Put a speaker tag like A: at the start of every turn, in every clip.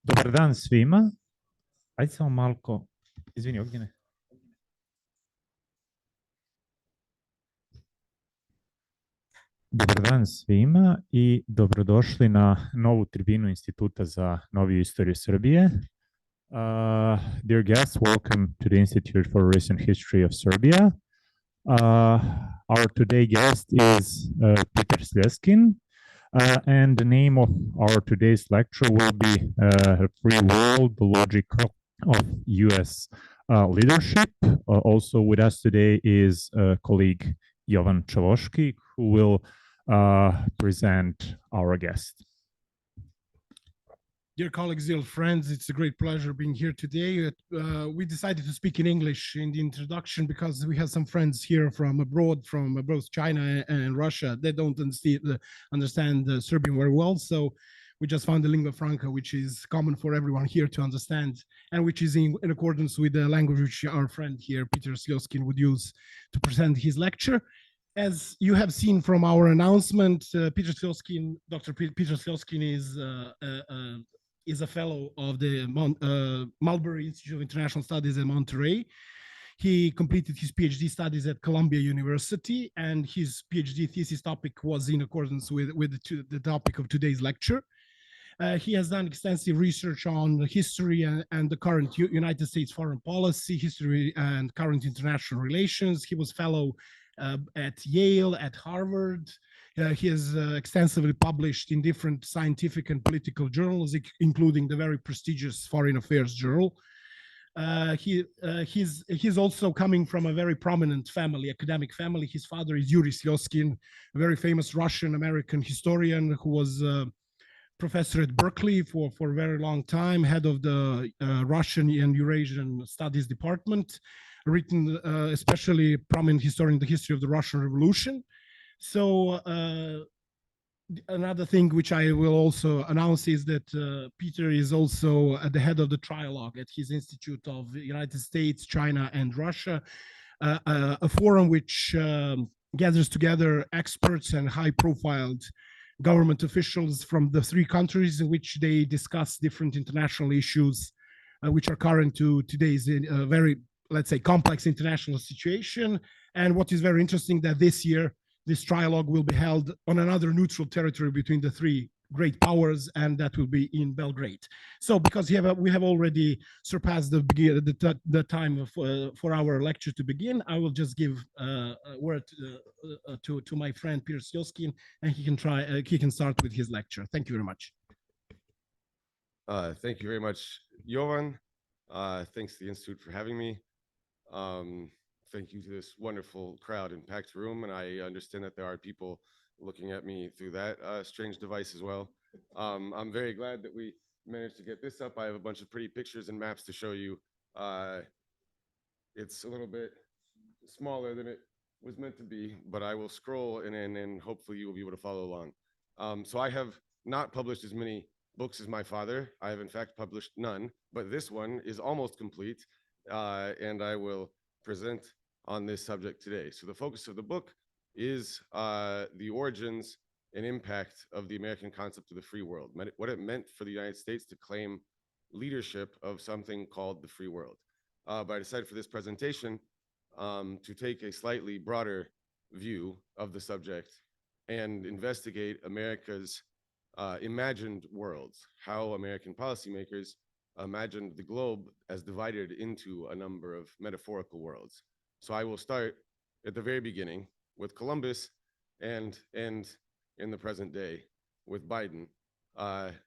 A: Dobar dan svima. Ajde samo malko, izvini Ognjene. Dobar dan svima i dobrodošli na novu tribinu Instituta za noviju istoriju Srbije. Dear guests, welcome to the Institute for Recent History of Serbia. Our today guest is Pitera Slezkina. And the name of our today's lecture will be Free World, the Logic of U.S. Leadership. Also with us today is colleague Jovan Čavoški, who will present our guest.
B: Dear colleagues, dear friends, it's a great pleasure being here today. We decided to speak in English in the introduction because we have some friends here from abroad, from both China and Russia. They don't understand Serbian very well, so we just found the lingua franca, which is common for everyone here to understand, and which is in accordance with the language which our friend here, Pitera Slezkina, would use to present his lecture. As you have seen from our announcement, Dr. Pitera Slezkina is a fellow of the Midlberi Institute of International Studies in Montereju. He completed his PhD studies at Columbia University, and his PhD thesis topic was in accordance with the topic of today's lecture. He has done extensive research on the history and the current United States foreign policy, history and current international relations. He was fellow at Yale, at Harvard. He has extensively published in different scientific and political journals, including the very prestigious Foreign Affairs Journal. He's also coming from a very prominent family, academic family. His father is Yuri Slezkin, a very famous Russian-American historian who was a professor at Berkeley for a very long time, head of the Russian and Eurasian Studies Department, written especially prominent historian in the history of the Russian Revolution. So another thing which I will also announce is that Peter is also at the head of the trialogue at his Institute of the United States, China, and Russia, a forum which gathers together experts and high-profiled government officials from the three countries in which they discuss different international issues which are current to today's very, let's say, complex international situation. And what is very interesting that this year, this trialogue will be held on another neutral territory between the three great powers, and that will be in Belgrade. So because we have already surpassed the time for our lecture to begin, I will just give a word to my friend Pitera Slezkina, and he can start with his lecture. Thank you very much.
C: Thank you very much, Jovan. Thanks to the Institute for having me. Thank you to this wonderful crowd and packed room. And I understand that there are people looking at me through that strange device as well. I'm very glad that we managed to get this up. I have a bunch of pretty pictures and maps to show you. It's a little bit smaller than it was meant to be, but I will scroll and hopefully you will be able to follow along. So I have not published as many books as my father. I have in fact published none, but this one is almost complete, and I will present on this subject today. So the focus of the book is the origins and impact of the American concept of the free world, what it meant for the United States to claim leadership of something called the free world. But I decided for this presentation to take a slightly broader view of the subject and investigate America's imagined worlds, how American policymakers imagined the globe as divided into a number of metaphorical worlds. So I will start at the very beginning with Columbus and end in the present day with Biden.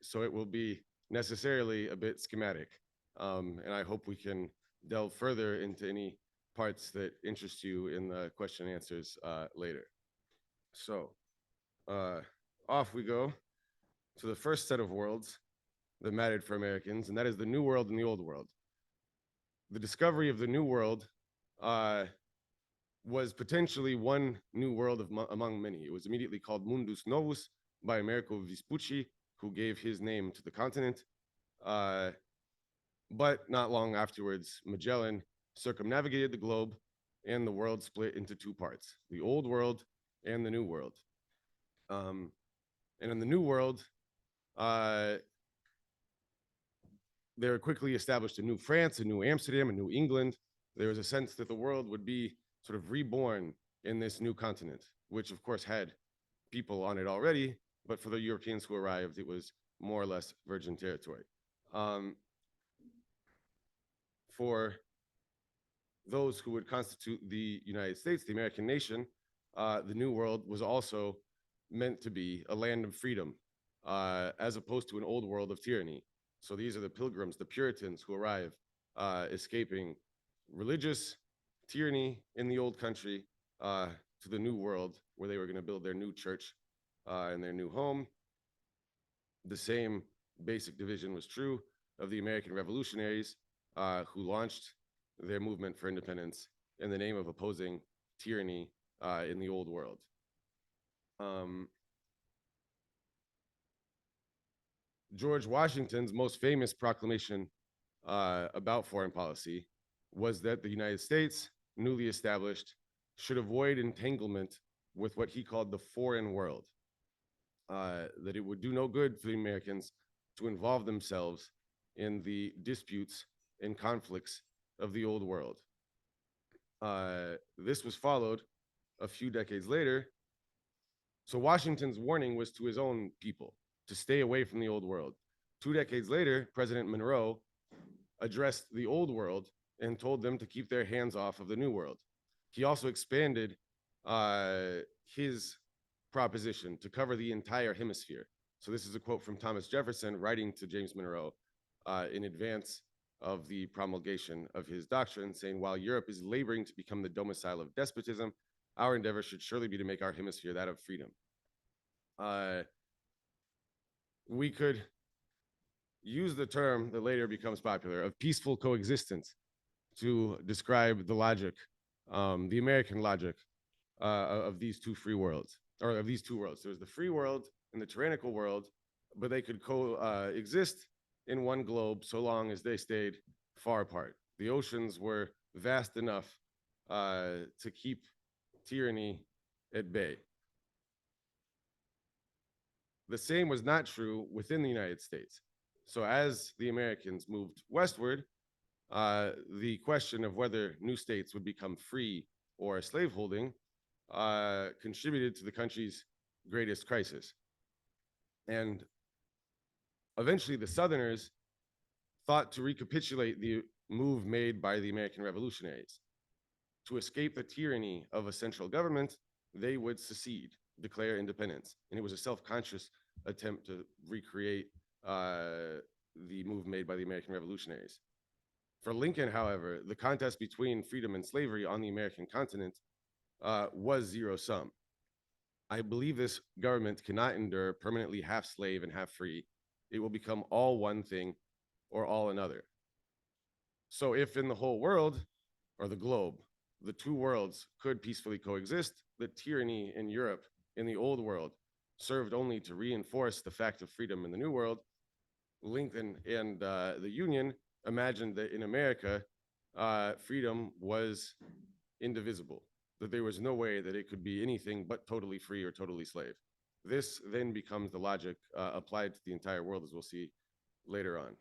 C: So it will be necessarily a bit schematic. And I hope we can delve further into any parts that interest you in the question and answers later. So off we go to the first set of worlds that mattered for Americans, and that is the New World and the Old World. The discovery of the New World was potentially one new world among many. It was immediately called Mundus Novus by Amerigo Vespucci, who gave his name to the continent. But not long afterwards, Magellan circumnavigated the globe, and the world split into two parts, the Old World and the New World. And in the New World, There quickly established a new France, a new Amsterdam, a new England. There was a sense that the world would be sort of reborn in this new continent, which of course had people on it already, but for the Europeans who arrived, it was more or less virgin territory. For those who would constitute the United States, the American nation, the New World was also meant to be a land of freedom, as opposed to an old world of tyranny. So these are the pilgrims, the Puritans who arrive, escaping religious tyranny in the old country to the New World, where they were going to build their new church and their new home. The same basic division was true of the American revolutionaries who launched their movement for independence in the name of opposing tyranny in the old world. George Washington's most famous proclamation about foreign policy was that the United States, newly established, should avoid entanglement with what he called the foreign world, that it would do no good for the Americans to involve themselves in the disputes and conflicts of the old world. This was followed a few decades later. So Washington's warning was to his own people to stay away from the old world. 2 decades later, President Monroe addressed the old world and told them to keep their hands off of the new world. He also expanded his proposition to cover the entire hemisphere. So this is a quote from Thomas Jefferson writing to James Monroe in advance of the promulgation of his doctrine, saying, while Europe is laboring to become the domicile of despotism, our endeavor should surely be to make our hemisphere that of freedom. We could use the term that later becomes popular of peaceful coexistence to describe the logic, the American logic of these two free worlds, or of these two worlds. There's the free world and the tyrannical world, but they could coexist in one globe so long as they stayed far apart. The oceans were vast enough to keep tyranny at bay. The same was not true within the United States. So as the Americans moved westward, the question of whether new states would become free or slaveholding contributed to the country's greatest crisis. And eventually the Southerners thought to recapitulate the move made by the American revolutionaries. To escape the tyranny of a central government, they would secede, declare independence. And it was a self-conscious attempt to recreate the move made by the American revolutionaries. For Lincoln, however, the contest between freedom and slavery on the American continent was zero-sum. I believe this government cannot endure permanently half slave and half free. It will become all one thing or all another. So if in the whole world, or the globe, the two worlds could peacefully coexist, the tyranny in Europe in the old world served only to reinforce the fact of freedom in the new world. Lincoln and the Union imagined that in America, freedom was indivisible, that there was no way that it could be anything but totally free or totally slave. This then becomes the logic applied to the entire world, as we'll see later on.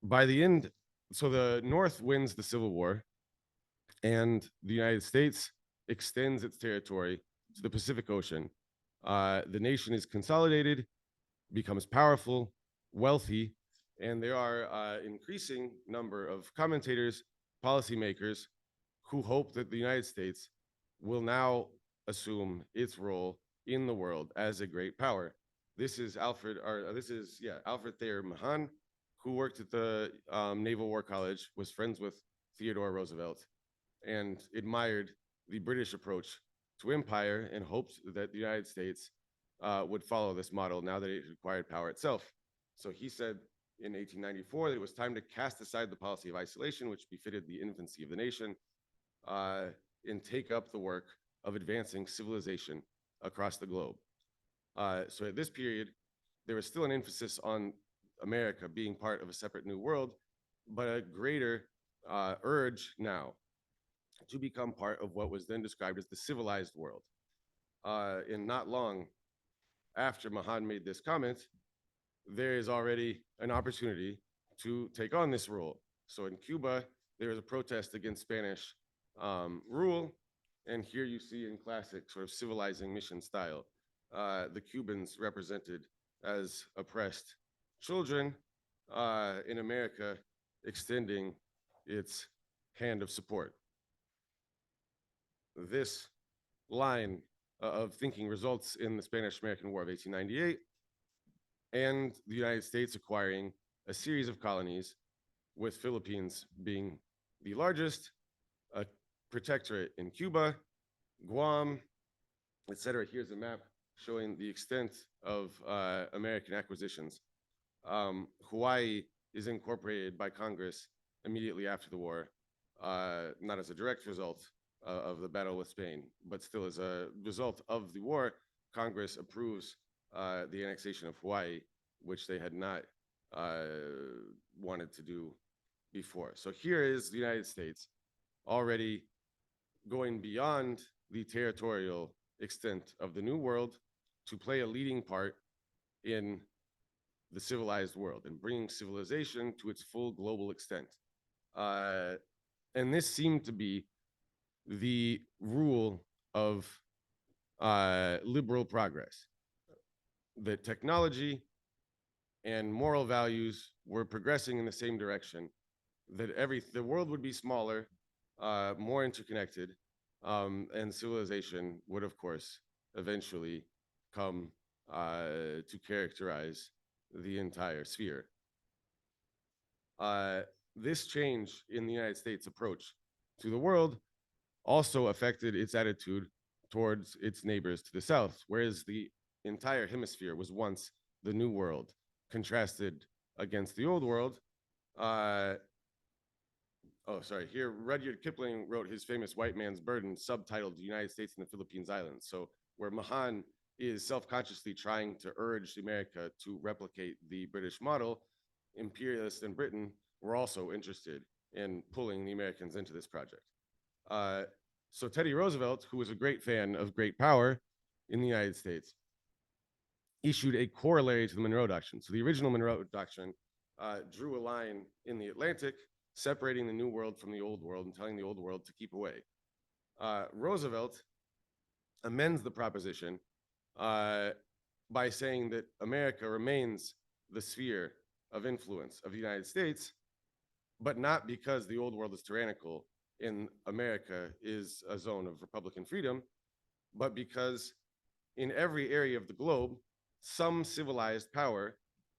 C: By the end, so the North wins the Civil War, and the United States extends its territory to the Pacific Ocean. The nation is consolidated, becomes powerful, wealthy, and there are an increasing number of commentators, policymakers, who hope that the United States will now assume its role in the world as a great power. This is Alfred Thayer Mahan, who worked at the Naval War College, was friends with Theodore Roosevelt, and admired the British approach to empire and hoped that the United States would follow this model now that it acquired power itself. So he said in 1894 that it was time to cast aside the policy of isolation, which befitted the infancy of the nation, and take up the work of advancing civilization across the globe. So at this period, there was still an emphasis on America being part of a separate new world, but a greater urge now to become part of what was then described as the civilized world. and not long after Mahan made this comment, there is already an opportunity to take on this role. So in Cuba, there is a protest against Spanish rule. And here you see in classic sort of civilizing mission style, the Cubans represented as oppressed children, in America extending its hand of support. This line of thinking results in the Spanish-American War of 1898 and the United States acquiring a series of colonies, with Philippines being the largest, a protectorate in Cuba, Guam, etc. Here's a map showing the extent of American acquisitions. Hawaii is incorporated by Congress immediately after the war, not as a direct result of the battle with Spain, but still as a result of the war. Congress approves the annexation of Hawaii, which they had not wanted to do before. So here is the United States already going beyond the territorial extent of the New World to play a leading part in the civilized world and bringing civilization to its full global extent. And this seemed to be the rule of liberal progress. That technology and moral values were progressing in the same direction, that the world would be smaller, more interconnected, and civilization would, of course, eventually come to characterize the entire sphere. This change in the United States' approach to the world also affected its attitude towards its neighbors to the south, whereas the entire hemisphere was once the New World, contrasted against the Old World. Here Rudyard Kipling wrote his famous White Man's Burden, subtitled The United States and the Philippines Islands. So where Mahan is self-consciously trying to urge America to replicate the British model, imperialists in Britain were also interested in pulling the Americans into this project. So Teddy Roosevelt, who was a great fan of great power in the United States, issued a corollary to the Monroe Doctrine. So the original Monroe Doctrine drew a line in the Atlantic, separating the New World from the Old World and telling the Old World to keep away. Roosevelt amends the proposition by saying that America remains the sphere of influence of the United States, but not because the Old World is tyrannical and America is a zone of Republican freedom, but because in every area of the globe, some civilized power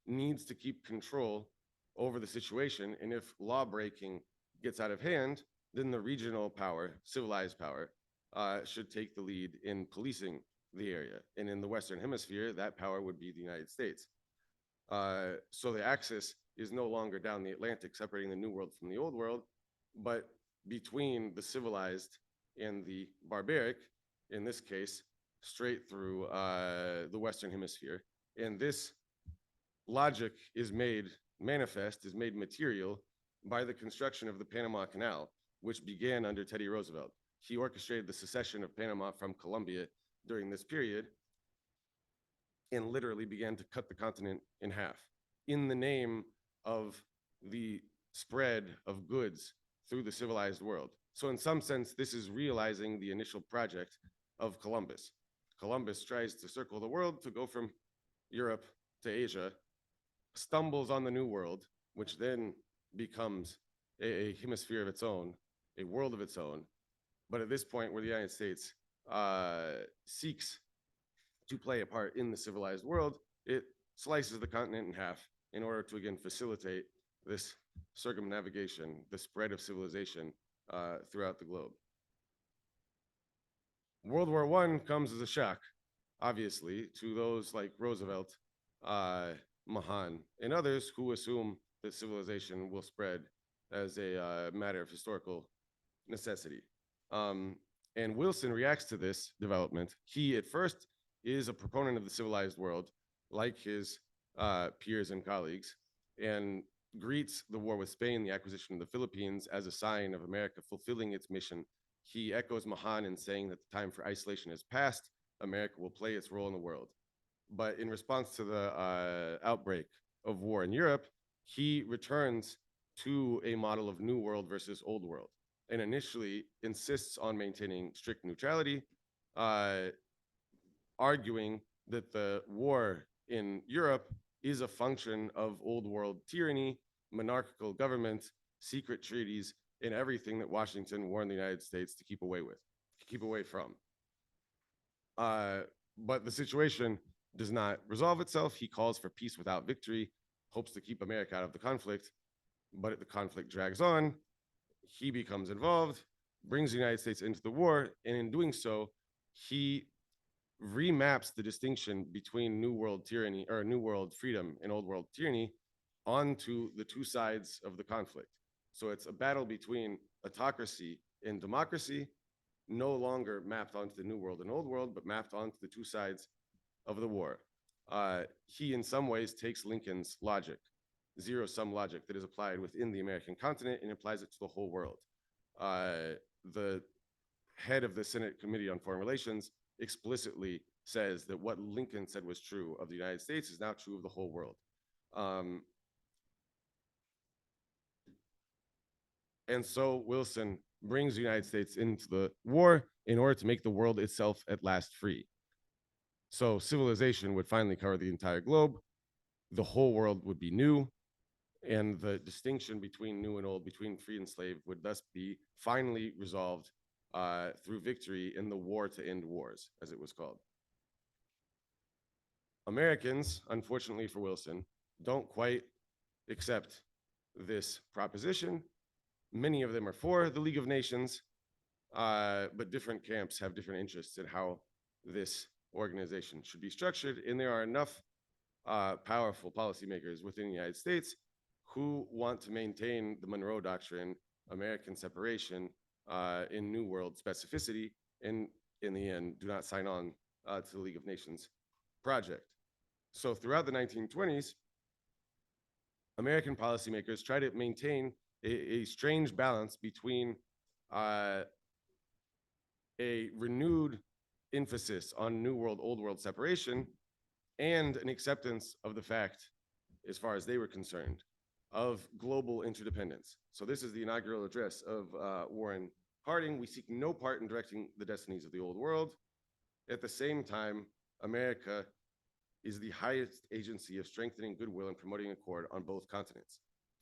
C: needs to keep control over the situation. And if law breaking gets out of hand, then the regional power, civilized power, should take the lead in policing the area. And in the Western Hemisphere, that power would be the United States. So the axis is no longer down the Atlantic, separating the New World from the Old World, but between the civilized and the barbaric, in this case, straight through the Western Hemisphere. And this logic is made manifest, is made material by the construction of the Panama Canal, which began under Teddy Roosevelt. He orchestrated the secession of Panama from Colombia during this period and literally began to cut the continent in half in the name of the spread of goods through the civilized world. So in some sense, this is realizing the initial project of Columbus. Columbus tries to circle the world to go from Europe to Asia, stumbles on the New World, which then becomes a hemisphere of its own, a world of its own. But at this point where the United States seeks to play a part in the civilized world, it slices the continent in half in order to, again, facilitate this circumnavigation, the spread of civilization throughout the globe. World War I comes as a shock, obviously, to those like Roosevelt, Mahan, and others who assume that civilization will spread as a matter of historical necessity. And Wilson reacts to this development. He, at first, is a proponent of the civilized world, like his peers and colleagues, and greets the war with Spain, the acquisition of the Philippines, as a sign of America fulfilling its mission. He echoes Mahan in saying that the time for isolation has passed America will play its role in the world. But in response to the outbreak of war in Europe, he returns to a model of New World versus Old World, and initially insists on maintaining strict neutrality, arguing that the war in Europe is a function of Old World tyranny, monarchical government, secret treaties, and everything that Washington warned the United States to keep away from. But the situation does not resolve itself. He calls for peace without victory, hopes to keep America out of the conflict, but the conflict drags on. He becomes involved, brings the United States into the war, and in doing so, he remaps the distinction between New World tyranny or New World freedom and Old World tyranny onto the two sides of the conflict. So it's a battle between autocracy and democracy, no longer mapped onto the New World and Old World, but mapped onto the two sides of the war. He, in some ways, takes Lincoln's logic, zero-sum logic that is applied within the American continent, and applies it to the whole world. The head of the Senate Committee on Foreign Relations explicitly says that what Lincoln said was true of the United States is now true of the whole world. And so Wilson brings the United States into the war in order to make the world itself at last free. So civilization would finally cover the entire globe. The whole world would be new. And the distinction between new and old, between free and slave, would thus be finally resolved through victory in the war to end wars, as it was called. Americans, unfortunately for Wilson, don't quite accept this proposition. Many of them are for the League of Nations, but different camps have different interests in how this organization should be structured. And there are enough powerful policymakers within the United States who want to maintain the Monroe Doctrine, American separation, in New World specificity, and in the end, do not sign on to the League of Nations project. So throughout the 1920s, American policymakers try to maintain a strange balance between a renewed emphasis on New World, Old World separation and an acceptance of the fact, as far as they were concerned, of global interdependence. So this is the inaugural address of Warren Harding. We seek no part in directing the destinies of the old world. At the same time, America is the highest agency of strengthening goodwill and promoting accord on both continents.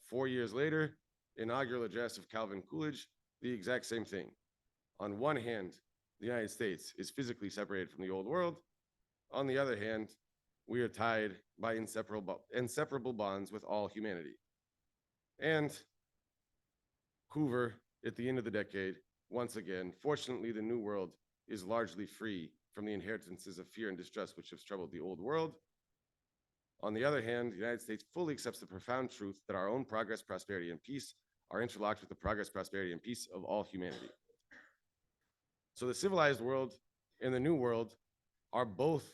C: 4 years later, inaugural address of Calvin Coolidge, the exact same thing. On one hand, the United States is physically separated from the old world. On the other hand, we are tied by inseparable bonds with all humanity. And Hoover, at the end of the decade, once again, fortunately, the New World is largely free from the inheritances of fear and distrust which have troubled the old world. On the other hand, the United States fully accepts the profound truth that our own progress, prosperity, and peace are interlocked with the progress, prosperity, and peace of all humanity. So the civilized world and the New World are both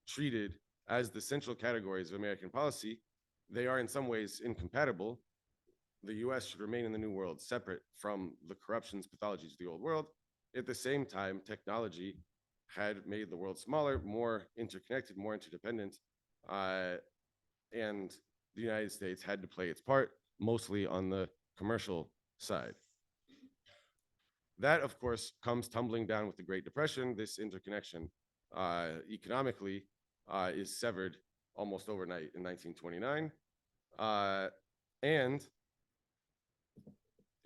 C: treated as the central categories of American policy. They are in some ways incompatible. The US should remain in the New World separate from the corruptions, pathologies of the old world. At the same time, technology had made the world smaller, more interconnected, more interdependent, and the United States had to play its part, mostly on the commercial side. That, of course, comes tumbling down with the Great Depression. This interconnection economically is severed almost overnight in 1929. And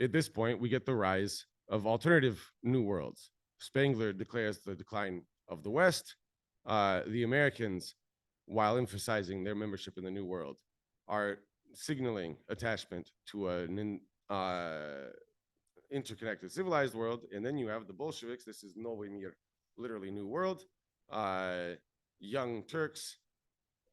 C: at this point, we get the rise of alternative new worlds. Spengler declares the decline of the West. The Americans, while emphasizing their membership in the New World, are signaling attachment to an interconnected civilized world. And then you have the Bolsheviks. This is Nový mír, literally New World. Young Turks,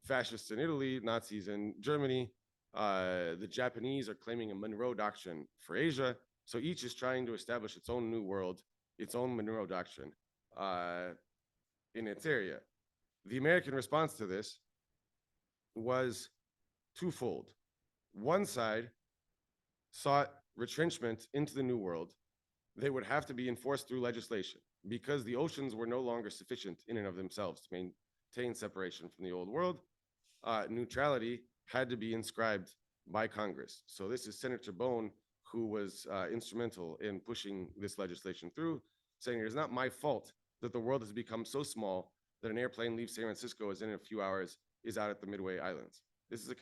C: fascists in Italy, Nazis in Germany. The Japanese are claiming a Monroe Doctrine for Asia. So each is trying to establish its own new world, its own Monroe Doctrine in its area. The American response to this was twofold. One side sought retrenchment into the New World. They would have to be enforced through legislation. because the oceans were no longer sufficient in and of themselves to maintain separation from the old world, neutrality had to be inscribed by Congress. So this is Senator Bone, who was instrumental in pushing this legislation through, saying it is not my fault that the world has become so small that an airplane leaves San Francisco as in a few hours is out at the Midway Islands. This is a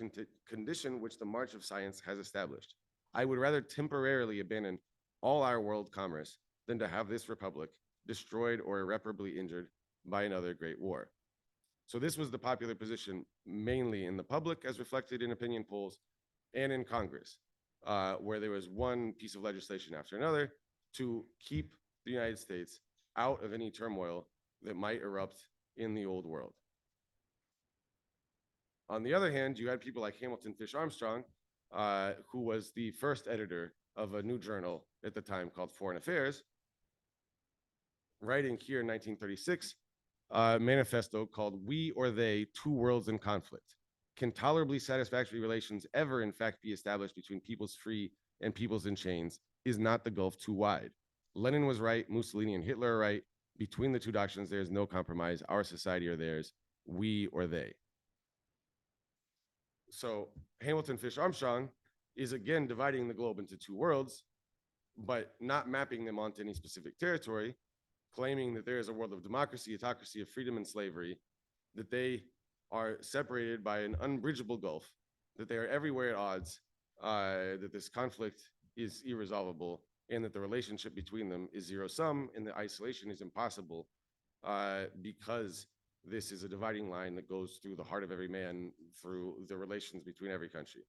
C: condition which the march of science has established. I would rather temporarily abandon all our world commerce than to have this republic destroyed or irreparably injured by another great war. So this was the popular position mainly in the public, as reflected in opinion polls, and in Congress, where there was one piece of legislation after another to keep the United States out of any turmoil that might erupt in the old world. On the other hand, you had people like Hamilton Fish Armstrong, who was the first editor of a new journal at the time called Foreign Affairs, writing here in 1936, a manifesto called We or They, Two Worlds in Conflict. Can tolerably satisfactory relations ever in fact be established between peoples free and peoples in chains? Is not the gulf too wide? Lenin was right, Mussolini and Hitler are right. Between the two doctrines, there is no compromise. Our society or theirs, we or they. So Hamilton Fish Armstrong is again dividing the globe into two worlds, but not mapping them onto any specific territory, claiming that there is a world of democracy, autocracy, of freedom and slavery, that they are separated by an unbridgeable gulf, that they are everywhere at odds, that this conflict is irresolvable, and that the relationship between them is zero-sum, and the isolation is impossible because this is a dividing line that goes through the heart of every man, through the relations between every country.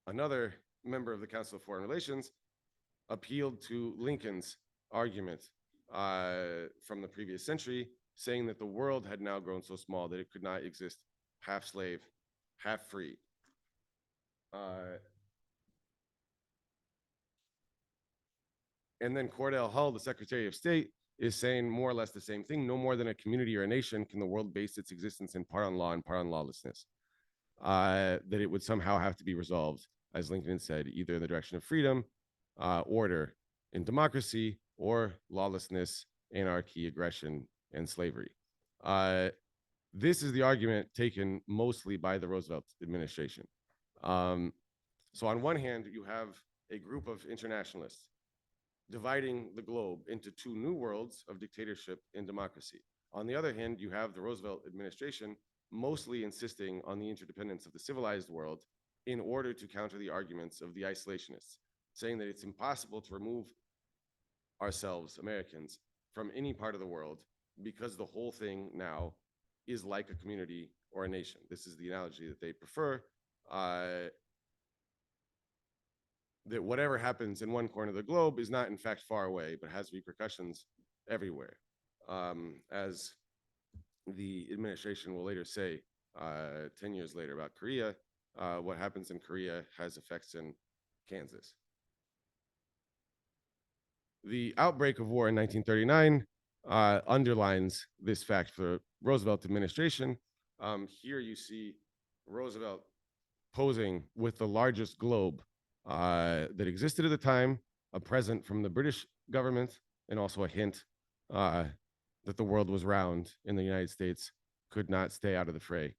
C: Another member of the Council of Foreign Relations appealed to Lincoln's argument from the previous century, saying that the world had now grown so small that it could not exist half slave, half free. And then Cordell Hull, the Secretary of State, is saying more or less the same thing. No more than a community or a nation can the world base its existence in part on law and part on lawlessness. That it would somehow have to be resolved, as Lincoln said, either in the direction of freedom, order, in democracy, or lawlessness, anarchy, aggression, and slavery. This is the argument taken mostly by the Roosevelt administration. So on one hand, you have a group of internationalists dividing the globe into two new worlds of dictatorship and democracy. On the other hand, you have the Roosevelt administration mostly insisting on the interdependence of the civilized world in order to counter the arguments of the isolationists, saying that it's impossible to remove ourselves, Americans, from any part of the world because the whole thing now is like a community or a nation. This is the analogy that they prefer, that whatever happens in one corner of the globe is not in fact far away, but has repercussions everywhere. As the administration will later say, 10 years later about Korea, what happens in Korea has effects in Kansas. The outbreak of war in 1939 underlines this fact for the Roosevelt administration. Here you see Roosevelt posing with the largest globe that existed at the time, a present from the British government, and also a hint that the world was round and the United States could not stay out of the fray.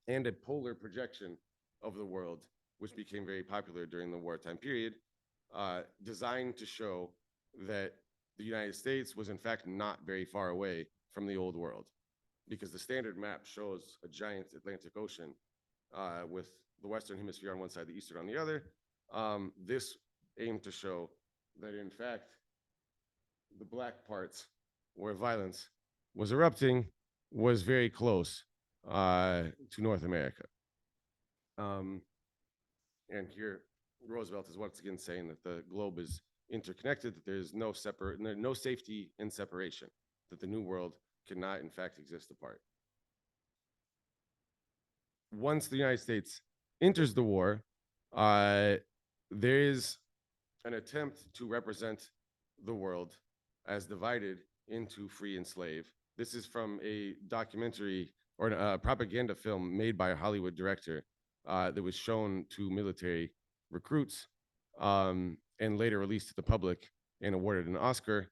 C: And a polar projection of the world, which became very popular during the wartime period, designed to show that the United States was in fact not very far away from the old world, because the standard map shows a giant Atlantic Ocean with the Western Hemisphere on one side, the Eastern on the other. This aimed to show that in fact, the black parts where violence was erupting was very close to North America. And here, Roosevelt is once again saying that the globe is interconnected, that there's no safety in separation, that the new world cannot in fact exist apart. Once the United States enters the war, there is an attempt to represent the world as divided into free and slave. This is from a documentary or a propaganda film made by a Hollywood director that was shown to military recruits. and later released to the public and awarded an Oscar.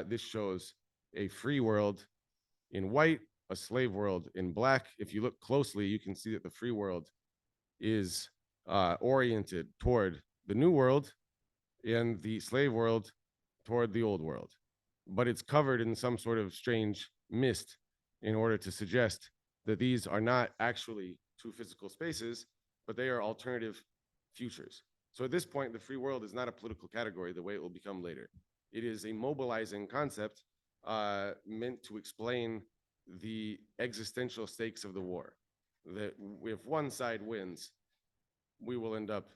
C: This shows a free world in white, a slave world in black. If you look closely, you can see that the free world is oriented toward the new world and the slave world toward the old world. But it's covered in some sort of strange mist in order to suggest that these are not actually two physical spaces, but they are alternative futures. So at this point, the free world is not a political category the way it will become later. It is a mobilizing concept meant to explain the existential stakes of the war. That if one side wins, we will end up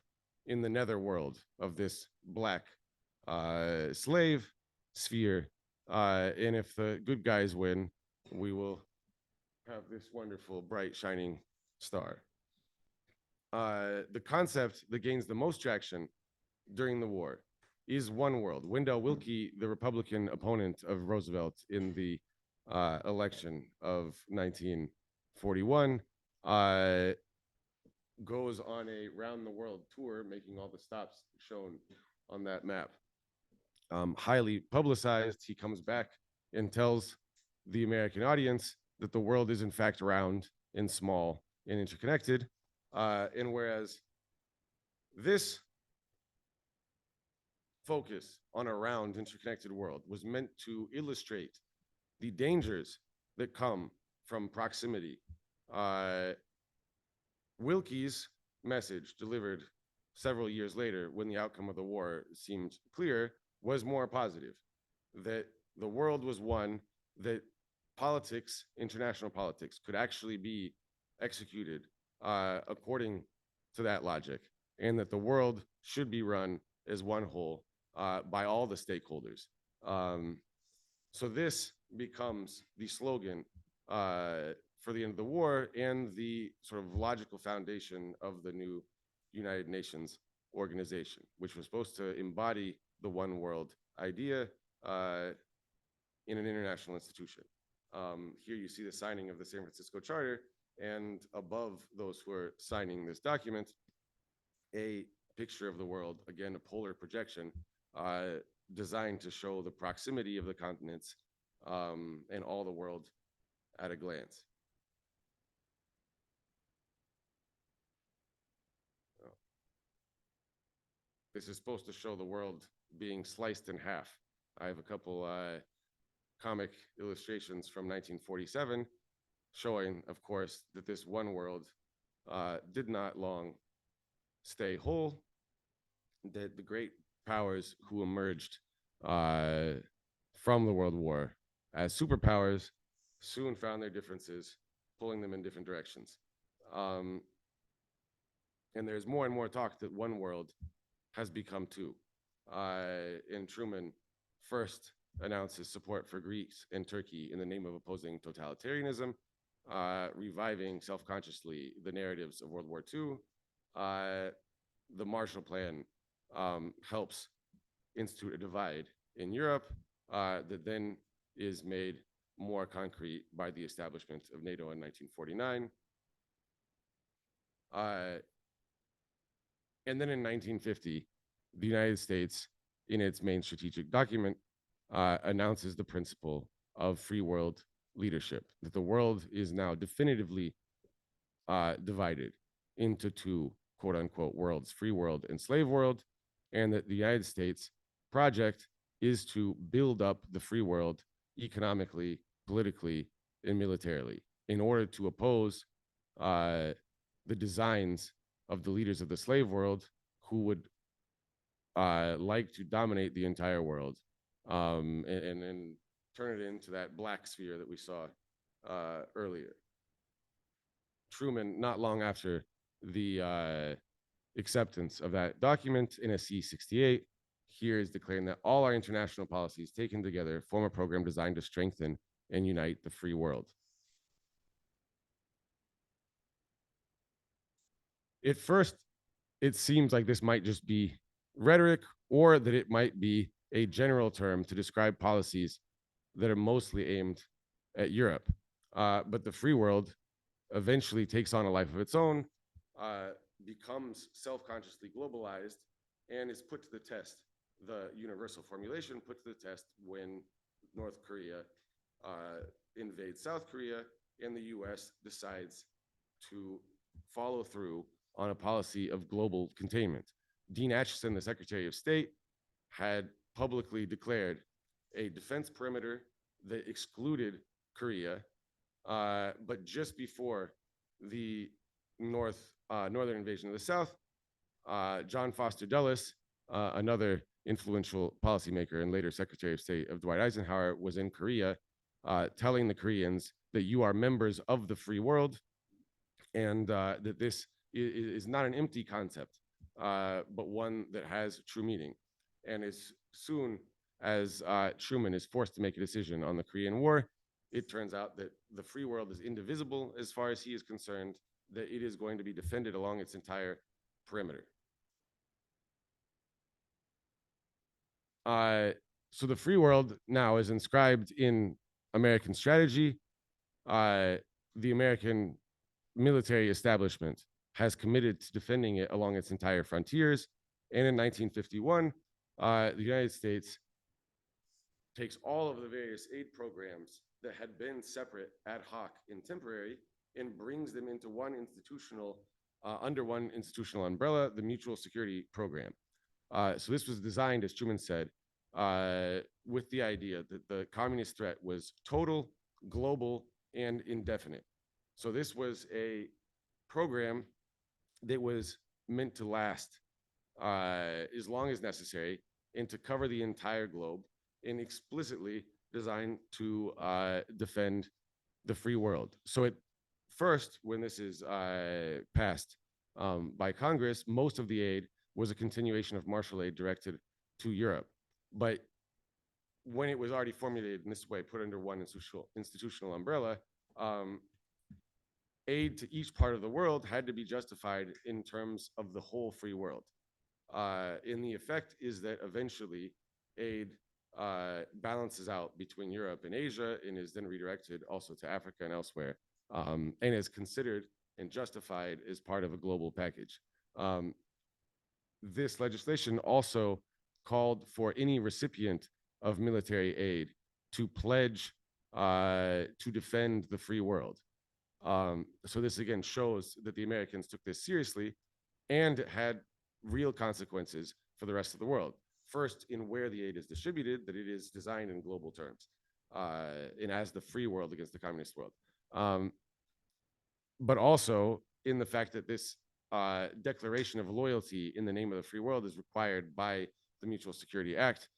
C: in the netherworld of this black slave sphere. And if the good guys win, we will have this wonderful, bright, shining star. The concept that gains the most traction during the war is one world. Wendell Willkie, the Republican opponent of Roosevelt in the election of 1941, goes on a round the world tour, making all the stops shown on that map. Highly publicized, he comes back and tells the American audience that the world is in fact round and small and interconnected. And whereas this focus on a round interconnected world was meant to illustrate the dangers that come from proximity, Willkie's message, delivered several years later when the outcome of the war seemed clear, was more positive. That the world was one, that politics, international politics, could actually be executed according to that logic, and that the world should be run as one whole by all the stakeholders. So this becomes the slogan for the end of the war and the sort of logical foundation of the new United Nations organization, which was supposed to embody the one world idea in an international institution. Here you see the signing of the San Francisco Charter, and above those who are signing this document, a picture of the world, again, a polar projection, designed to show the proximity of the continents and all the world at a glance. This is supposed to show the world being sliced in half. I have a couple comic illustrations from 1947 showing, of course, that this one world did not long stay whole, that the great powers who emerged from the World War as superpowers soon found their differences, pulling them in different directions. And there's more and more talk that one world has become two. And Truman first announces support for Greece and Turkey in the name of opposing totalitarianism, reviving self-consciously the narratives of World War II. The Marshall Plan helps institute a divide in Europe that then is made more concrete by the establishment of NATO in 1949. And then in 1950, the United States, in its main strategic document, announces the principle of free world leadership, that the world is now definitively divided into two quote unquote worlds, free world and slave world, and that the United States project is to build up the free world economically, politically, and militarily in order to oppose the designs of the leaders of the slave world who would like to dominate the entire world and turn it into that black sphere that we saw earlier. Truman, not long after the acceptance of that document, NSC 68, here is declaring that all our international policies taken together form a program designed to strengthen and unite the free world. At first, it seems like this might just be rhetoric, or that it might be a general term to describe policies that are mostly aimed at Europe. But the free world eventually takes on a life of its own, becomes self-consciously globalized, and is put to the test. The universal formulation put to the test when North Korea invades South Korea and the US decides to follow through on a policy of global containment. Dean Acheson, the Secretary of State, had publicly declared a defense perimeter that excluded Korea, but just before the northern invasion of the South, John Foster Dulles, another influential policymaker and later Secretary of State of Dwight Eisenhower, was in Korea, telling the Koreans that you are members of the free world, and that this is not an empty concept, but one that has true meaning. And as soon as Truman is forced to make a decision on the Korean War, it turns out that the free world is indivisible as far as he is concerned, that it is going to be defended along its entire perimeter. So the free world now is inscribed in American strategy. The American military establishment has committed to defending it along its entire frontiers. And in 1951, the United States takes all of the various aid programs that had been separate, ad hoc, and temporary, and brings them into one institutional, under one institutional umbrella, the Mutual Security Program. So this was designed, as Truman said, with the idea that the communist threat was total, global, and indefinite. So this was a program that was meant to last as long as necessary and to cover the entire globe, and explicitly designed to defend the free world. So at first, when this is passed by Congress, most of the aid was a continuation of Marshall aid directed to Europe. But when it was already formulated in this way, put under one institutional umbrella, aid to each part of the world had to be justified in terms of the whole free world. And the effect is that eventually aid balances out between Europe and Asia and is then redirected also to Africa and elsewhere, and is considered and justified as part of a global package. This legislation also called for any recipient of military aid to pledge to defend the free world. So this again shows that the Americans took this seriously and had real consequences for the rest of the world. First, in where the aid is distributed, that it is designed in global terms, and as the free world against the communist world. But also in the fact that this declaration of loyalty in the name of the free world is required by the Mutual Security Act.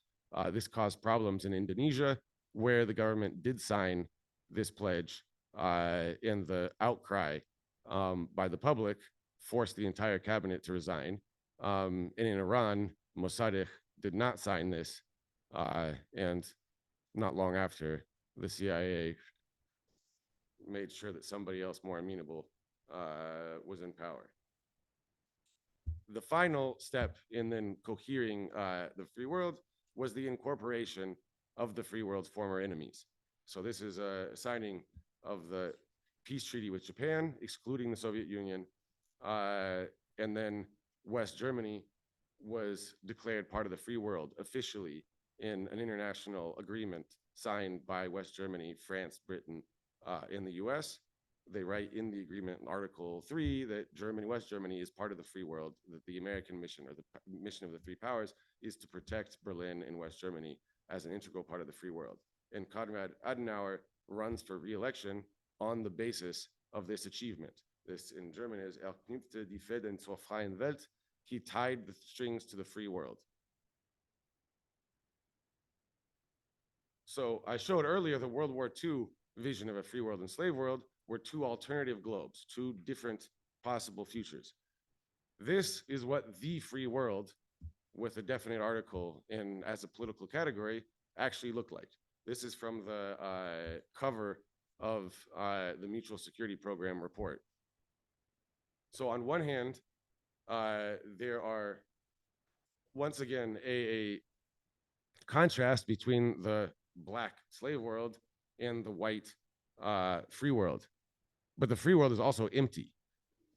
C: This caused problems in Indonesia, where the government did sign this pledge, and the outcry by the public forced the entire cabinet to resign. And in Iran, Mossadegh did not sign this, and not long after, the CIA made sure that somebody else more amenable was in power. The final step in then cohering the free world was the incorporation of the free world's former enemies. So this is a signing of the peace treaty with Japan, excluding the Soviet Union, and then West Germany was declared part of the free world officially in an international agreement signed by West Germany, France, Britain, and the US. They write in the agreement in Article 3 that West Germany is part of the free world, that the American mission, or the mission of the three powers, is to protect Berlin and West Germany as an integral part of the free world. And Konrad Adenauer runs for re-election on the basis of this achievement. This in German is knüpfte die Fäden zur freien Welt. He tied the strings to the free world. So I showed earlier the World War II vision of a free world and slave world were two alternative globes, two different possible futures. This is what the free world, with a definite article and as a political category, actually looked like. This is from the cover of the Mutual Security Program report. So on one hand, there are, once again, a contrast between the black slave world and the white free world. But the free world is also empty.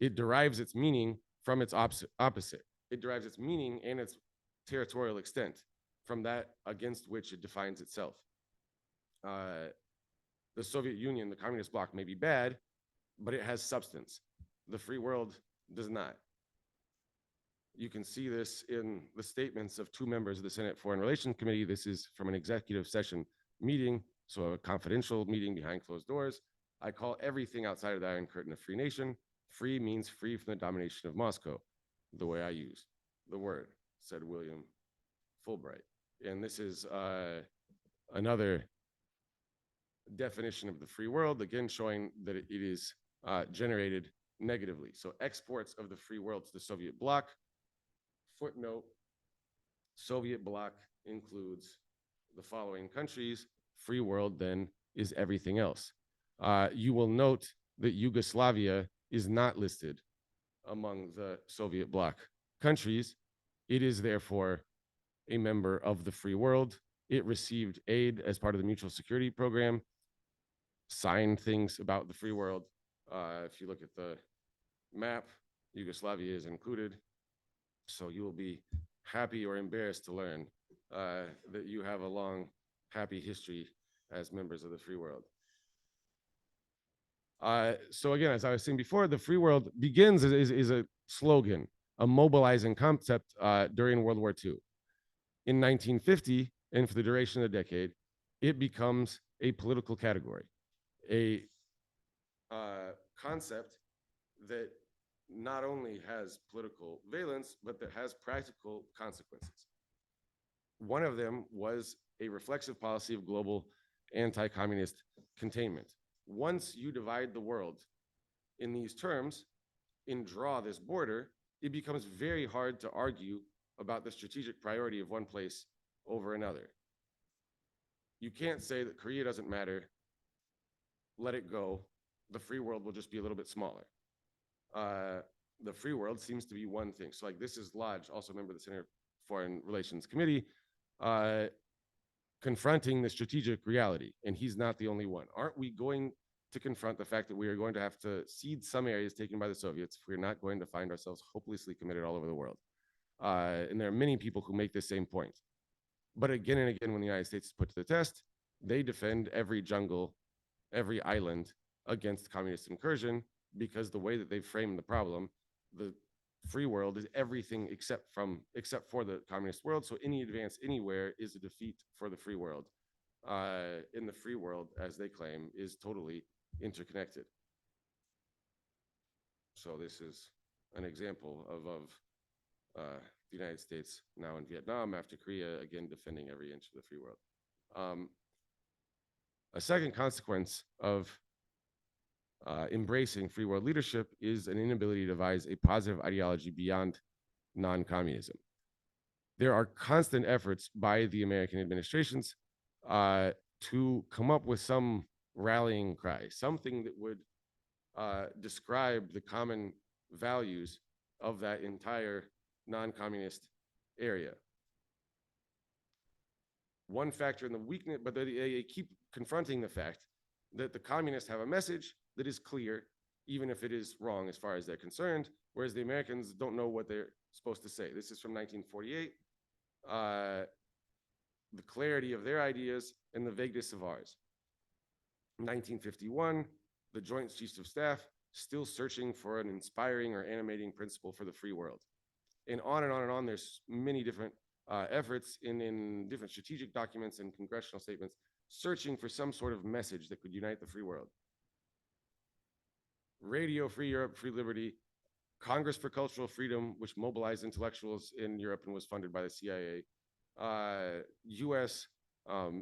C: It derives its meaning from its opposite. It derives its meaning and its territorial extent from that against which it defines itself. The Soviet Union, the communist bloc, may be bad, but it has substance. The free world does not. You can see this in the statements of two members of the Senate Foreign Relations Committee. This is from an executive session meeting, so a confidential meeting behind closed doors. I call everything outside of the Iron Curtain a free nation. Free means free from the domination of Moscow, the way I use the word, said William Fulbright. And this is another definition of the free world, again showing that it is generated negatively. So exports of the free world to the Soviet bloc. Footnote, Soviet bloc includes the following countries. Free world then is everything else. You will note that Yugoslavia is not listed among the Soviet bloc countries. It is therefore a member of the free world. It received aid as part of the mutual security program, signed things about the free world. If you look at the map, Yugoslavia is included. So you will be happy or embarrassed to learn that you have a long, happy history as members of the free world. So again, as I was saying before, the free world begins is a slogan, a mobilizing concept during World War II. In 1950, and for the duration of the decade, it becomes a political category, a concept that not only has political valence, but that has practical consequences. One of them was a reflexive policy of global anti-communist containment. Once you divide the world in these terms and draw this border, it becomes very hard to argue about the strategic priority of one place over another. You can't say that Korea doesn't matter, let it go, the free world will just be a little bit smaller. The free world seems to be one thing. So like this is Lodge, also a member of the Senate Foreign Relations Committee, confronting the strategic reality, and he's not the only one. Aren't we going to confront the fact that we are going to have to cede some areas taken by the Soviets if we're not going to find ourselves hopelessly committed all over the world? And there are many people who make the same point. But again and again, when the United States is put to the test, they defend every jungle, every island against communist incursion, because the way that they've framed the problem, the free world is everything except for the communist world. So any advance anywhere is a defeat for the free world. In the free world, as they claim, is totally interconnected. So this is an example of the United States now in Vietnam after Korea, again defending every inch of the free world. A second consequence of embracing free world leadership is an inability to devise a positive ideology beyond non-communism. There are constant efforts by the American administrations to come up with some rallying cry, something that would describe the common values of that entire non-communist area. One factor in the weakness, but they keep confronting the fact that the communists have a message that is clear, even if it is wrong as far as they're concerned, whereas the Americans don't know what they're supposed to say. This is from 1948. The clarity of their ideas and the vagueness of ours. 1951, the Joint Chiefs of Staff still searching for an inspiring or animating principle for the free world. And on and on and on, there's many different efforts in different strategic documents and congressional statements searching for some sort of message that could unite the free world. Radio Free Europe, Free Liberty, Congress for Cultural Freedom, which mobilized intellectuals in Europe and was funded by the CIA, US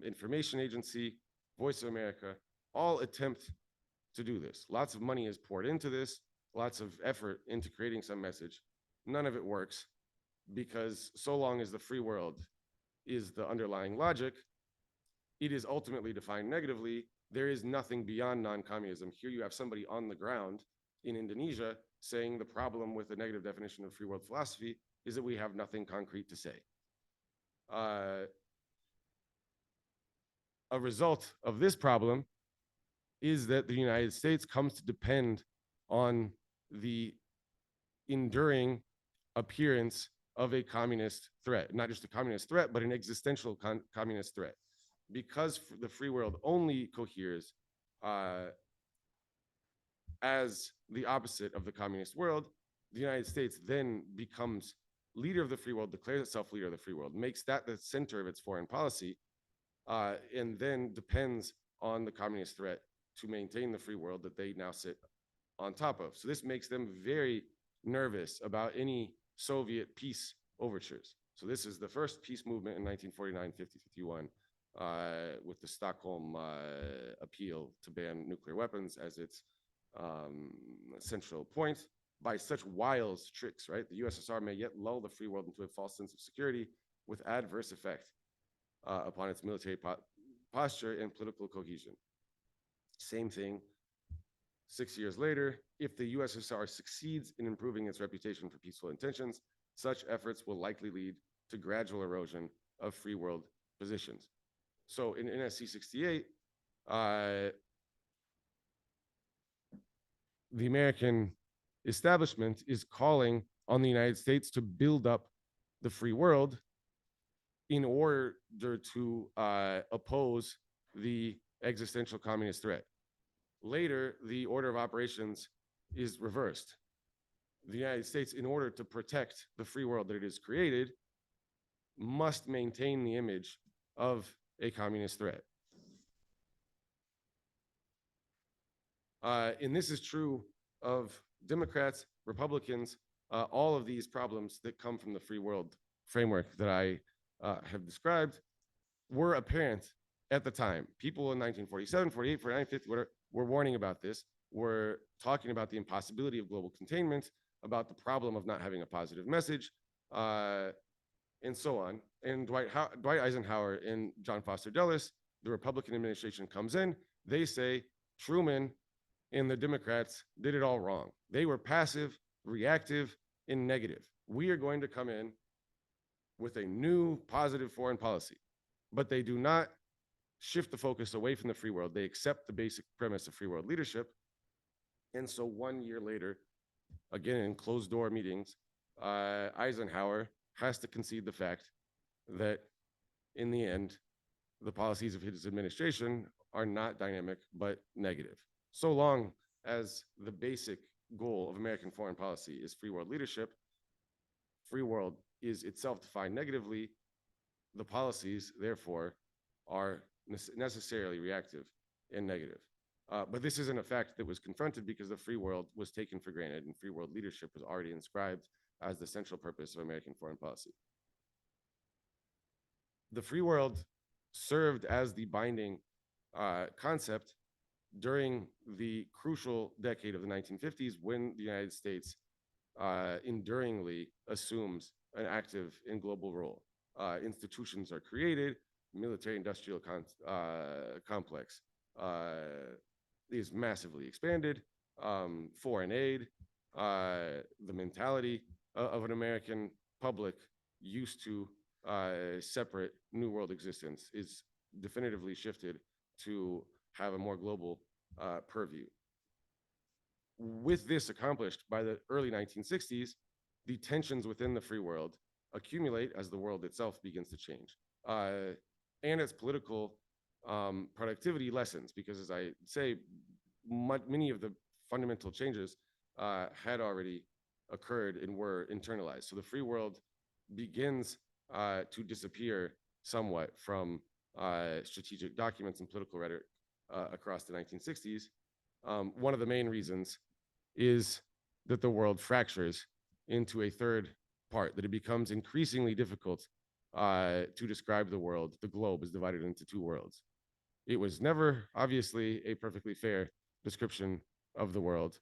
C: Information Agency, Voice of America, all attempt to do this. Lots of money is poured into this, lots of effort into creating some message. None of it works because so long as the free world is the underlying logic, it is ultimately defined negatively. There is nothing beyond non-communism. Here you have somebody on the ground in Indonesia saying the problem with the negative definition of free world philosophy is that we have nothing concrete to say. A result of this problem is that the United States comes to depend on the enduring appearance of a communist threat, not just a communist threat, but an existential communist threat. Because the free world only coheres as the opposite of the communist world, the United States then becomes leader of the free world, declares itself leader of the free world, makes that the center of its foreign policy, and then depends on the communist threat to maintain the free world that they now sit on top of. So this makes them very nervous about any Soviet peace overtures. So this is the first peace movement in 1949, 50, 51, with the Stockholm appeal to ban nuclear weapons as its central point. By such wiles, tricks, right? The USSR may yet lull the free world into a false sense of security with adverse effect upon its military posture and political cohesion. Same thing 6 years later. If the USSR succeeds in improving its reputation for peaceful intentions, such efforts will likely lead to gradual erosion of free world positions. So in NSC 68, the American establishment is calling on the United States to build up the free world in order to oppose the existential communist threat. Later, the order of operations is reversed. The United States, in order to protect the free world that it has created, must maintain the image of a communist threat. And this is true of Democrats, Republicans, all of these problems that come from the free world framework that I have described were apparent at the time. People in 1947, 48, 49, 50, whatever, were warning about this, were talking about the impossibility of global containment, about the problem of not having a positive message, and so on. And Dwight Eisenhower and John Foster Dulles, the Republican administration comes in, they say Truman and the Democrats did it all wrong. They were passive, reactive, and negative. We are going to come in with a new positive foreign policy, but they do not shift the focus away from the free world. They accept the basic premise of free world leadership. And so 1 year later, again in closed door meetings, Eisenhower has to concede the fact that in the end, the policies of his administration are not dynamic, but negative. So long as the basic goal of American foreign policy is free world leadership, free world is itself defined negatively, the policies, therefore, are necessarily reactive and negative. But this isn't a fact that was confronted because the free world was taken for granted and free world leadership was already inscribed as the central purpose of American foreign policy. The free world served as the binding concept during the crucial decade of the 1950s when the United States enduringly assumes an active and global role. Institutions are created, military-industrial complex is massively expanded, foreign aid, the mentality of an American public used to separate New World existence is definitively shifted to have a more global purview. With this accomplished by the early 1960s, the tensions within the free world accumulate as the world itself begins to change. And its political productivity lessens because, as I say, many of the fundamental changes had already occurred and were internalized. So the free world begins to disappear somewhat from strategic documents and political rhetoric across the 1960s. One of the main reasons is that the world fractures into a third part, that it becomes increasingly difficult to describe the world. The globe is divided into two worlds. It was never, obviously, a perfectly fair description of the world.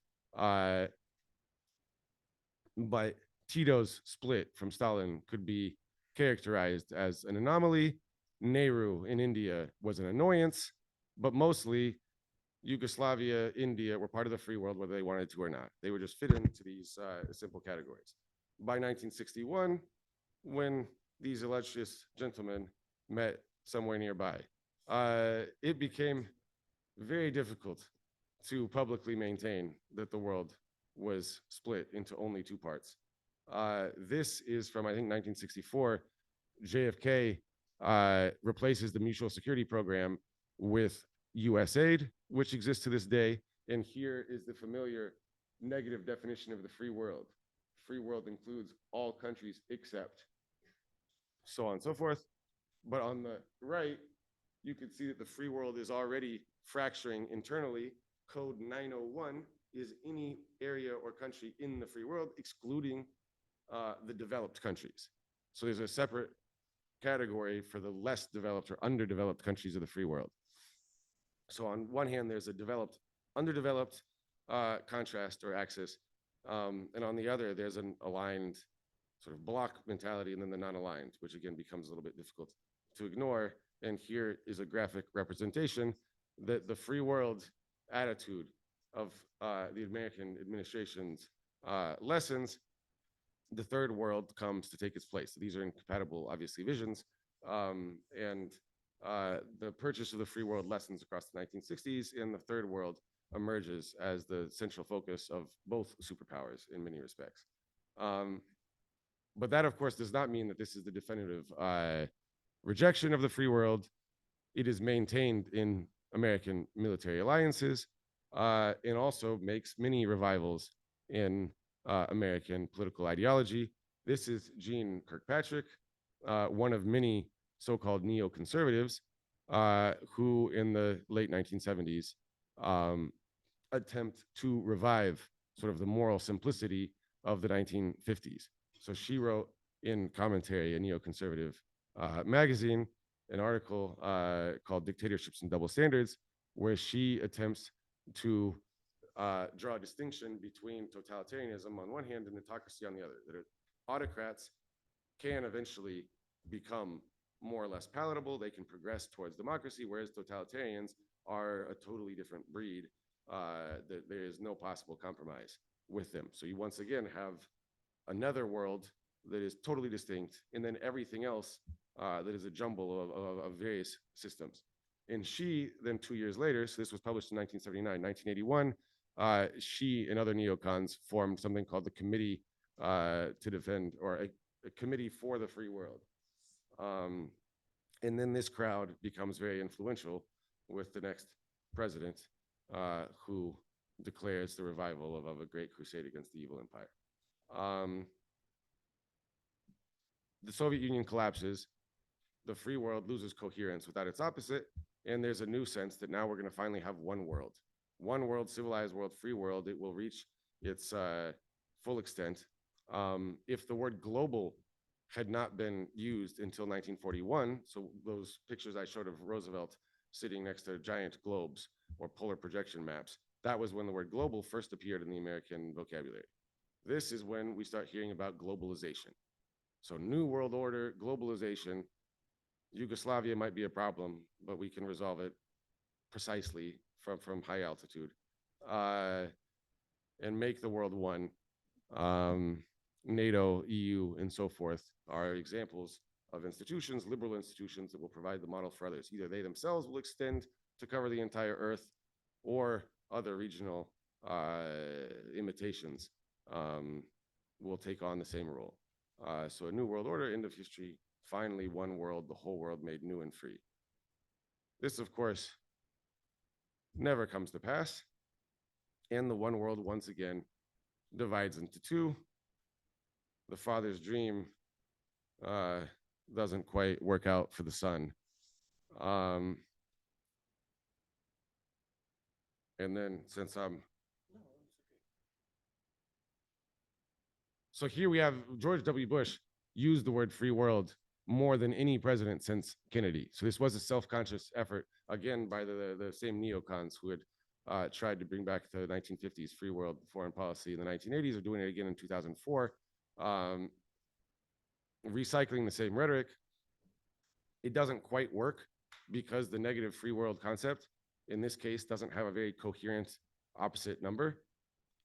C: But Tito's split from Stalin could be characterized as an anomaly. Nehru in India was an annoyance, but mostly Yugoslavia, India were part of the free world whether they wanted to or not. They would just fit into these simple categories. By 1961, when these illustrious gentlemen met somewhere nearby, it became very difficult to publicly maintain that the world was split into only two parts. This is from, I think, 1964. JFK replaces the Mutual Security Program with USAID, which exists to this day. And here is the familiar negative definition of the free world. Free world includes all countries except so on and so forth. But on the right, you can see that the free world is already fracturing internally. Code 901 is any area or country in the free world, excluding the developed countries. So there's a separate category for the less developed or underdeveloped countries of the free world. So on one hand, there's a developed, underdeveloped contrast or axis. And on the other, there's an aligned sort of block mentality, and then the non-aligned, which again becomes a little bit difficult to ignore. And here is a graphic representation that the free world attitude of the American administration's lessons, the third world comes to take its place. So these are incompatible, obviously, visions. And the purchase of the free world lessons across the 1960s in the third world emerges as the central focus of both superpowers in many respects. But that, of course, does not mean that this is the definitive rejection of the free world. It is maintained in American military alliances and also makes many revivals in American political ideology. This is Gene Kirkpatrick, one of many so-called neoconservatives who in the late 1970s attempt to revive sort of the moral simplicity of the 1950s. So she wrote in Commentary, a neoconservative magazine, an article called Dictatorships and Double Standards, where she attempts to draw a distinction between totalitarianism on one hand and autocracy on the other. That autocrats can eventually become more or less palatable. They can progress towards democracy, whereas totalitarians are a totally different breed. That there is no possible compromise with them. So you once again have another world that is totally distinct, and then everything else that is a jumble of various systems. And she then 2 years later, so this was published in 1979, 1981, she and other neocons formed something called the Committee to Defend, or a Committee for the Free World. And then this crowd becomes very influential with the next president, who declares the revival of a great crusade against the evil empire. The Soviet Union collapses, the free world loses coherence without its opposite, and there's a new sense that now we're going to finally have one world, civilized world, free world. It will reach its full extent. If the word global had not been used until 1941, so those pictures I showed of Roosevelt sitting next to giant globes or polar projection maps, that was when the word global first appeared in the American vocabulary. This is when we start hearing about globalization. So New World Order, globalization. Yugoslavia might be a problem, but we can resolve it precisely from high altitude and make the world one. NATO, EU, and so forth are examples of institutions, liberal institutions that will provide the model for others. Either they themselves will extend to cover the entire Earth, or other regional imitations will take on the same role. So a new world order, end of history, finally one world, the whole world made new and free. This, of course, never comes to pass. And the one world, once again, divides into two. The father's dream doesn't quite work out for the son. And then since so here we have George W. Bush used the word free world more than any president since Kennedy. So this was a self-conscious effort, again, by the same neocons who had tried to bring back the 1950s free world foreign policy in the 1980s, are doing it again in 2004, recycling the same rhetoric. It doesn't quite work because the negative free world concept, in this case, doesn't have a very coherent opposite number.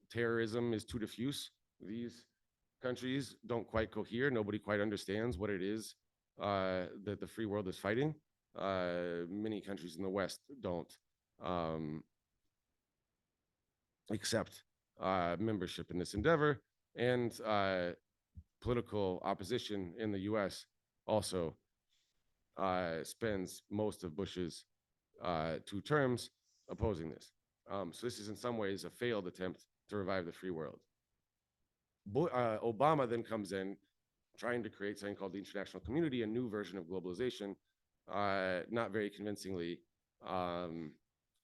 C: Terrorism is too diffuse. These countries don't quite cohere. Nobody quite understands what it is that the free world is fighting. Many countries in the West don't accept membership in this endeavor. And political opposition in the US also spends most of Bush's 2 terms opposing this. So this is in some ways a failed attempt to revive the free world. Obama then comes in trying to create something called the international community, a new version of globalization, not very convincingly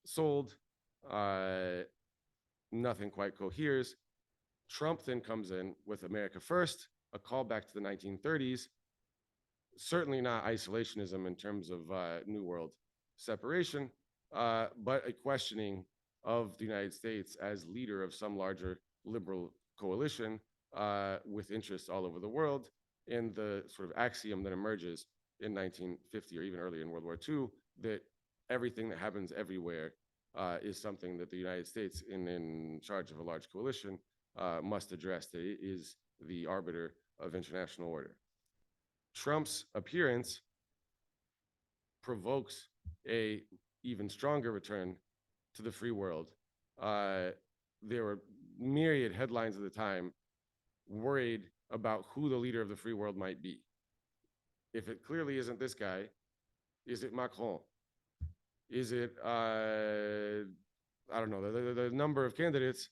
C: sold, nothing quite coheres. Trump then comes in with America First, a callback to the 1930s, certainly not isolationism in terms of New World separation, but a questioning of the United States as leader of some larger liberal coalition with interests all over the world, and the sort of axiom that emerges in 1950 or even earlier in World War II, that everything that happens everywhere is something that the United States, in charge of a large coalition, must address, that it is the arbiter of international order. Trump's appearance provokes a even stronger return to the free world. There were myriad headlines at the time worried about who the leader of the free world might be. If it clearly isn't this guy, is it Macron? Is it, I don't know, the number of candidates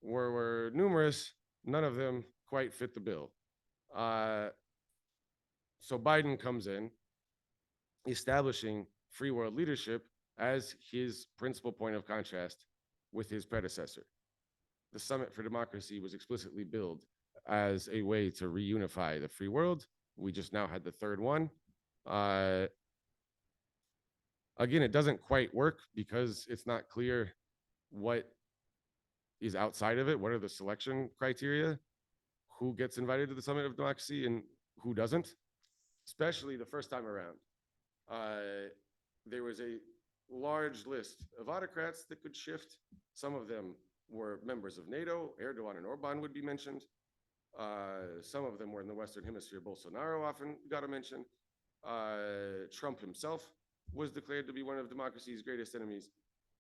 C: were numerous, none of them quite fit the bill. So Biden comes in, establishing free world leadership as his principal point of contrast with his predecessor. The Summit for Democracy was explicitly billed as a way to reunify the free world. We just now had the 3rd one. Again, it doesn't quite work because it's not clear what is outside of it. What are the selection criteria? Who gets invited to the Summit of Democracy and who doesn't? Especially the first time around. There was a large list of autocrats that could shift. Some of them were members of NATO. Erdogan and Orban would be mentioned. Some of them were in the Western Hemisphere. Bolsonaro often got a mention. Trump himself was declared to be one of democracy's greatest enemies.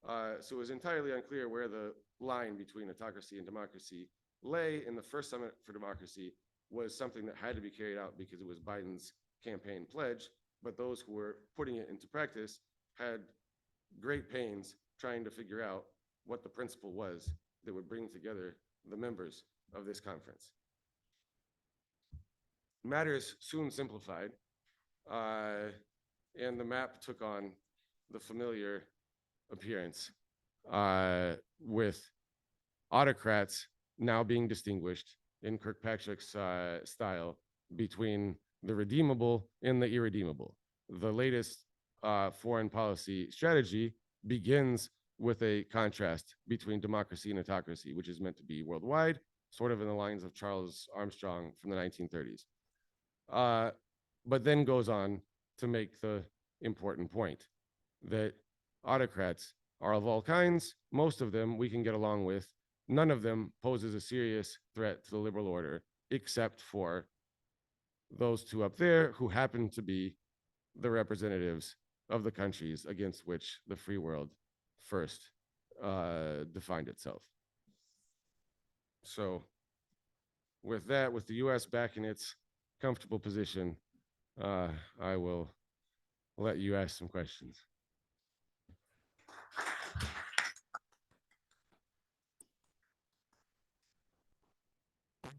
C: So it was entirely unclear where the line between autocracy and democracy lay. In the first Summit for Democracy was something that had to be carried out because it was Biden's campaign pledge, but those who were putting it into practice had great pains trying to figure out what the principle was that would bring together the members of this conference. Matters soon simplified, and the map took on the familiar appearance, with autocrats now being distinguished in Kirkpatrick's style between the redeemable and the irredeemable. The latest foreign policy strategy begins with a contrast between democracy and autocracy, which is meant to be worldwide, sort of in the lines of Charles Armstrong from the 1930s. But then goes on to make the important point that autocrats are of all kinds. Most of them we can get along with. None of them poses a serious threat to the liberal order, except for those 2 up there who happen to be the representatives of the countries against which the free world first defined itself. So with that, with the US back in its comfortable position, I will let you ask some questions.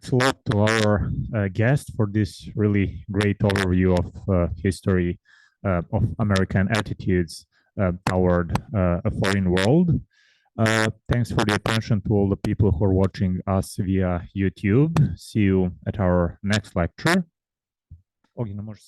A: Thanks a lot to our guest for this really great overview of history of American attitudes toward a foreign world. Thanks for the attention to all the people who are watching us via YouTube. See you at our next lecture. Огнена, можешь